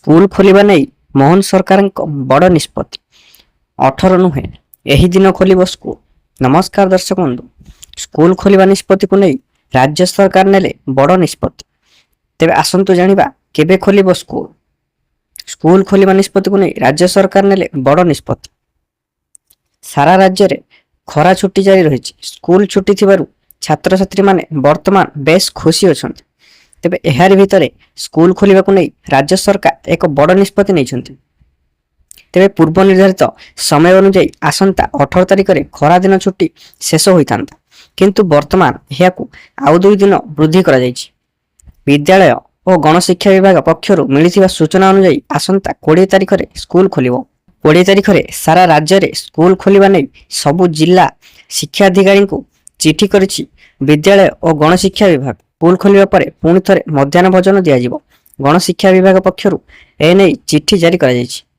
School ଖୋଲିବା ନେଇ ମୋହନ ସରକାରଙ୍କ ବଡ଼ ନିଷ୍ପତ୍ତି। 18 ନୁହେଁ, ଏହି ଦିନ ଖୋଲିବ ସ୍କୁଲ। ନମସ୍କାର ଦର୍ଶକ ବନ୍ଧୁ, ସ୍କୁଲ ଖୋଲିବା ନିଷ୍ପତ୍ତିକୁ ନେଇ ରାଜ୍ୟ ସରକାର ନେଲେ ବଡ଼ ନିଷ୍ପତ୍ତି। ତେବେ ଆସନ୍ତୁ ଜାଣିବା କେବେ ଖୋଲିବ ସ୍କୁଲ। ସ୍କୁଲ ଖୋଲିବା ନିଷ୍ପତ୍ତିକୁ ନେଇ ରାଜ୍ୟ ସରକାର ନେଲେ ବଡ଼ ନିଷ୍ପତ୍ତି। ସାରା ରାଜ୍ୟରେ ଖରା ଛୁଟି ଜାରି ରହିଛି। ସ୍କୁଲ ଛୁଟି ଥିବାରୁ ଛାତ୍ରଛାତ୍ରୀମାନେ ବର୍ତ୍ତମାନ ବେଶ ଖୁସି ଅଛନ୍ତି। ତେବେ ଏହାରି ଭିତରେ ସ୍କୁଲ ଖୋଲିବାକୁ ନେଇ ରାଜ୍ୟ ସରକାର ଏକ ବଡ଼ ନିଷ୍ପତ୍ତି ନେଇଛନ୍ତି। ତେବେ ପୂର୍ବ ନିର୍ଦ୍ଧାରିତ ସମୟ ଅନୁଯାୟୀ ଆସନ୍ତା 18 ତାରିଖରେ ଖରାଦିନ ଛୁଟି ଶେଷ ହୋଇଥାନ୍ତା, କିନ୍ତୁ ବର୍ତ୍ତମାନ ଏହାକୁ ଆଉ 2 ଦିନ ବୃଦ୍ଧି କରାଯାଇଛି। ବିଦ୍ୟାଳୟ ଓ ଗଣଶିକ୍ଷା ବିଭାଗ ପକ୍ଷରୁ ମିଳିଥିବା ସୂଚନା ଅନୁଯାୟୀ ଆସନ୍ତା 20 ତାରିଖରେ ସ୍କୁଲ ଖୋଲିବ। 20 ତାରିଖରେ ସାରା ରାଜ୍ୟରେ ସ୍କୁଲ ଖୋଲିବା ନେଇ ସବୁ ଜିଲ୍ଲା ଶିକ୍ଷାଧିକାରୀଙ୍କୁ ଚିଠି କରିଛି ବିଦ୍ୟାଳୟ ଓ ଗଣଶିକ୍ଷା ବିଭାଗ। ସ୍କୁଲ ଖୋଲିବା ପରେ ପୁଣି ଥରେ ମଧ୍ୟାହ୍ନ ଭୋଜନ ଦିଆଯିବ। ଗଣଶିକ୍ଷା ବିଭାଗ ପକ୍ଷରୁ ଏନେଇ ଚିଠି ଜାରି କରାଯାଇଛି।